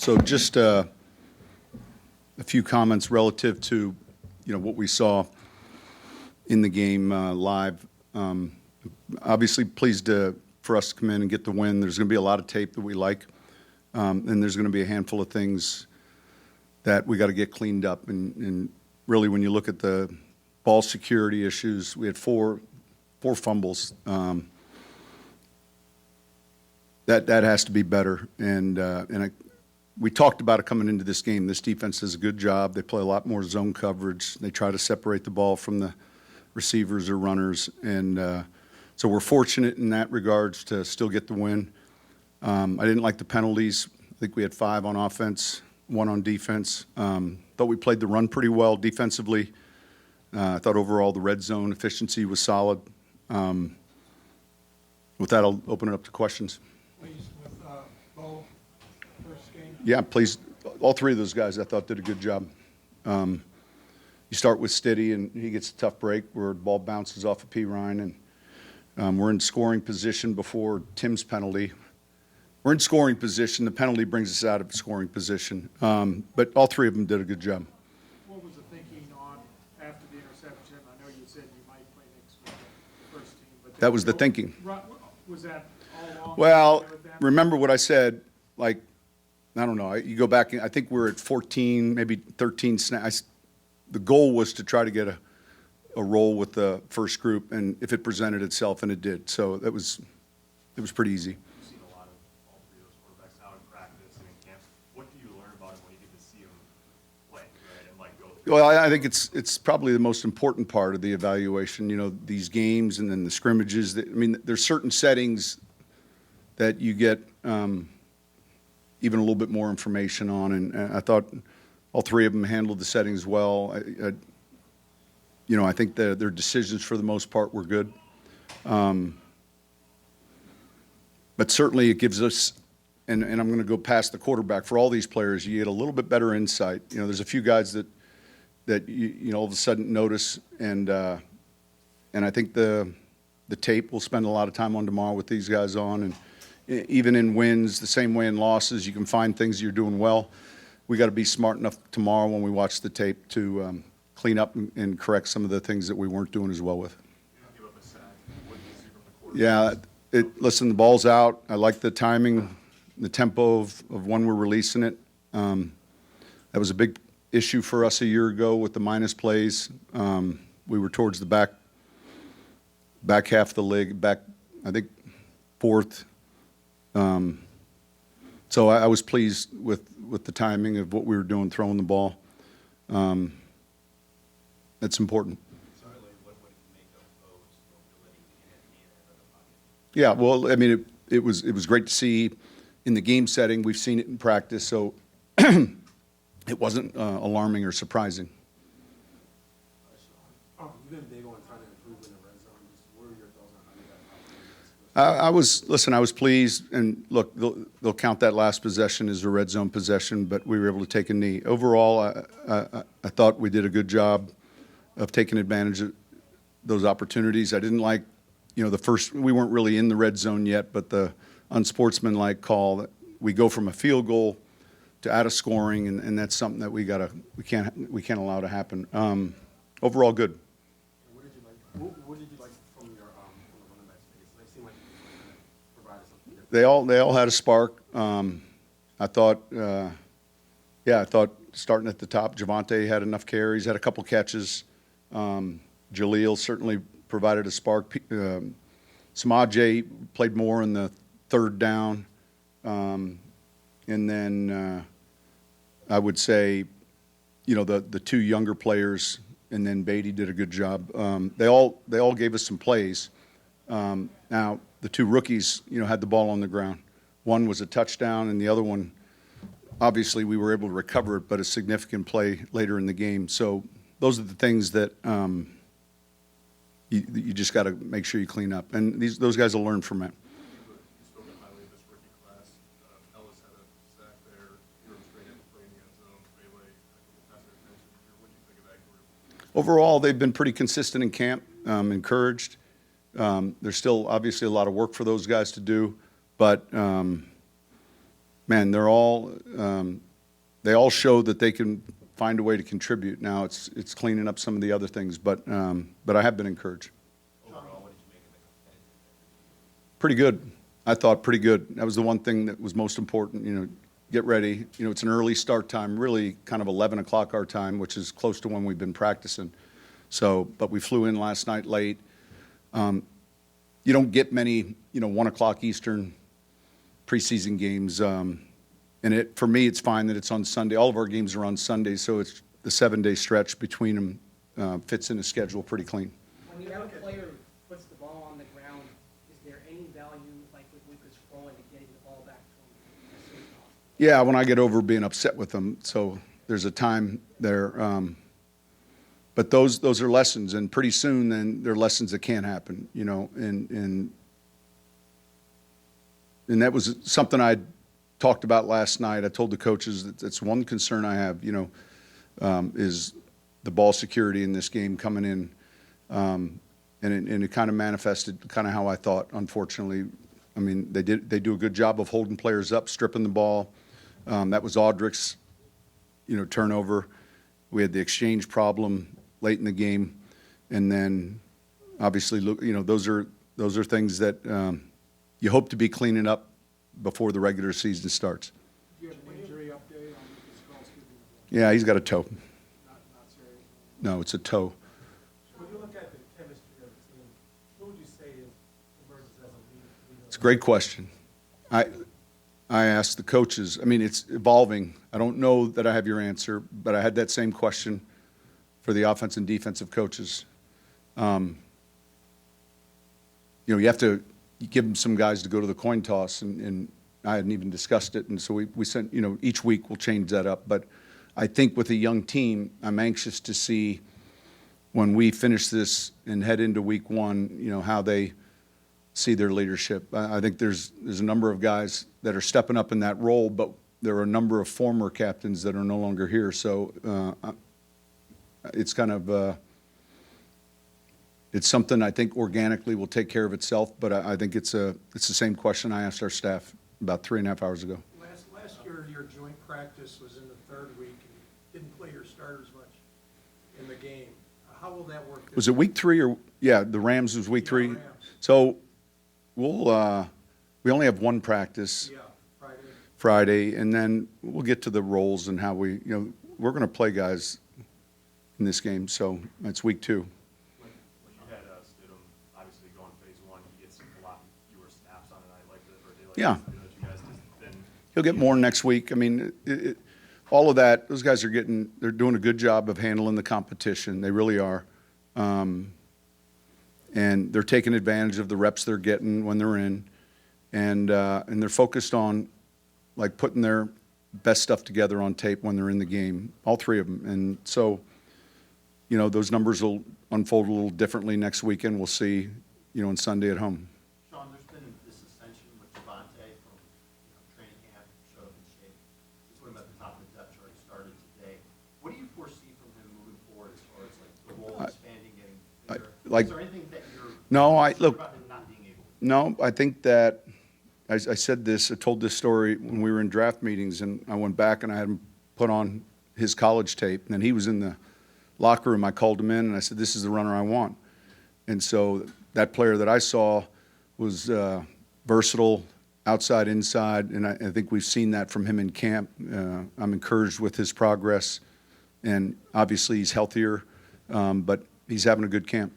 So just a few comments relative to, what we saw in the game live. Obviously pleased for us to come in and get the win. There's going to be a lot of tape that we like, and there's going to be a handful of things that we got to get cleaned up. And really, when you look at the ball security issues, we had four fumbles. That has to be better. We talked about it coming into this game. This defense does a good job. They play a lot more zone coverage. They try to separate the ball from the receivers or runners. And so we're fortunate in that regards to still get the win. I didn't like the penalties. I think we had 5 on offense, 1 on defense. Thought we played the run pretty well defensively. I thought overall the red zone efficiency was solid. With that, I'll open it up to questions. Pleased with Bo, first game? Yeah, pleased. All 3 of those guys I thought did a good job. You start with Stiddy, and he gets a tough break where the ball bounces off of P. Ryan, and we're in scoring position before Tim's penalty. We're in scoring position. The penalty brings us out of scoring position. But all 3 of them did a good job. What was the thinking on after the interception? I know you said you might play next week with the first team. But That was the thinking. Was that all along? Well, remember what I said, I don't know, you go back, I think we're at 14, maybe 13 snaps. The goal was to try to get a roll with the first group, and if it presented itself, and it did. So it was pretty easy. You've seen a lot of all 3 of those quarterbacks out in practice and in camp. What do you learn about them when you get to see them play, right, and go through? Well, I think it's probably the most important part of the evaluation, these games and then the scrimmages. There's certain settings that you get even a little bit more information on, and I thought all 3 of them handled the settings well. I think their decisions for the most part were good. But certainly it gives us, and I'm going to go past the quarterback, for all these players, you get a little bit better insight. There's a few guys that you all of a sudden notice, and I think the tape we'll spend a lot of time on tomorrow with these guys on, and even in wins, the same way in losses, you can find things you're doing well. We got to be smart enough tomorrow when we watch the tape to clean up and correct some of the things that we weren't doing as well with. You don't give up a sack. What do you see from the quarterback? Yeah, listen, the ball's out. I like the timing, the tempo of when we're releasing it. That was a big issue for us a year ago with the minus plays. We were towards the back half of the league, I think 4th. So I was pleased with the timing of what we were doing, throwing the ball. That's important. What do you make of Bo's ability to get in and out of the pocket? Yeah, well, it was great to see in the game setting. We've seen it in practice, so it wasn't alarming or surprising. You've been big on trying to improve in the red zone. Just what are your thoughts on how you got I was pleased, and look, they'll count that last possession as a red zone possession, but we were able to take a knee. Overall, I thought we did a good job of taking advantage of those opportunities. I didn't like, the first, we weren't really in the red zone yet, but the unsportsmanlike call that we go from a field goal to out of scoring, and that's something that we can't allow to happen. Overall, good. What did you like from your from the running backs? They seem like you provided something different. They all had a spark. I thought starting at the top, Javonte had enough carries, had a couple catches. Jaleel certainly provided a spark. Samaje played more in the 3rd down. And then I would say, the 2 younger players, and then Beatty did a good job. They all gave us some plays. Now, the 2 rookies, had the ball on the ground. One was a touchdown, and the other one, obviously, we were able to recover it, but a significant play later in the game. So those are the things that you just got to make sure you clean up. And those guys will learn from it. You spoke highly of this rookie class. Ellis had a sack there. You were straight in playing the end zone. Bailey, pass interference. What do you think of that group? Overall, they've been pretty consistent in camp, encouraged. There's still obviously a lot of work for those guys to do, but man, they all show that they can find a way to contribute. Now it's cleaning up some of the other things, but I have been encouraged. Overall, what did you make of the competitive? Pretty good. I thought pretty good. That was the one thing that was most important. Get ready. It's an early start time, really kind of 11 o'clock our time, which is close to when we've been practicing. So, but we flew in last night late. You don't get many, 1 o'clock Eastern preseason games. And for me, it's fine that it's on Sunday. All of our games are on Sunday, so it's the 7-day stretch between them fits in the schedule pretty clean. When the out player puts the ball on the ground, is there any value, like with Lucas Scrolling, to getting the ball back to him as soon as possible? Yeah, when I get over being upset with them, so there's a time there. But those are lessons, and pretty soon then they're lessons that can't happen, and that was something I talked about last night. I told the coaches that that's one concern I have, is the ball security in this game coming in, and it kind of manifested kind of how I thought. Unfortunately, I mean they do a good job of holding players up, stripping the ball. That was Audrich's, turnover. We had the exchange problem late in the game, and then obviously, those are things that you hope to be cleaning up before the regular season starts. Do you have an injury update on Lucas Scrolls? Yeah, he's got a toe. Not serious. No, it's a toe. When you look at the chemistry of the team, who would you say emerges as a leader? It's a great question. I asked the coaches. I mean, it's evolving. I don't know that I have your answer, but I had that same question for the offense and defensive coaches. You have to give them some guys to go to the coin toss, and I hadn't even discussed it, and so we sent, each week we'll change that up. But I think with a young team, I'm anxious to see when we finish this and head into week one, how they see their leadership. I think there's a number of guys that are stepping up in that role, but there are a number of former captains that are no longer here. So it's kind of it's something I think organically will take care of itself. But I think it's the same question I asked our staff about 3.5 hours ago. Last year, your joint practice was in the third week, and you didn't play your starters much in the game. How will that work? Was it week 3 or the Rams was week 3? Rams. So we only have one practice. Yeah, Friday, and then we'll get to the roles and how we're going to play guys in this game. So it's week 2. When you had Stidham, obviously going phase 1, he gets a lot fewer snaps on a night like this, or a day like Yeah. this. I know that you guys just been He'll get more next week. I mean, all of that, those guys they're doing a good job of handling the competition. They really are. And they're taking advantage of the reps they're getting when they're in. And they're focused on, like, putting their best stuff together on tape when they're in the game, all 3 of them. And so, those numbers will unfold a little differently next weekend. We'll see, on Sunday at home. Sean, there's been this ascension with Javonte from training camp, showed up in shape. Just put him at the top of the depth chart. He started today. What do you foresee from him moving forward as far as like the role expanding, getting bigger? like- Is there anything that you're No, concerned about him not being able to? No, I think that I said this, I told this story when we were in draft meetings, and I went back and I had him put on his college tape, and then he was in the locker room. I called him in and I said, "This is the runner I want." And so that player that I saw was versatile, outside, inside, and I think we've seen that from him in camp. I'm encouraged with his progress, and obviously he's healthier, but he's having a good camp.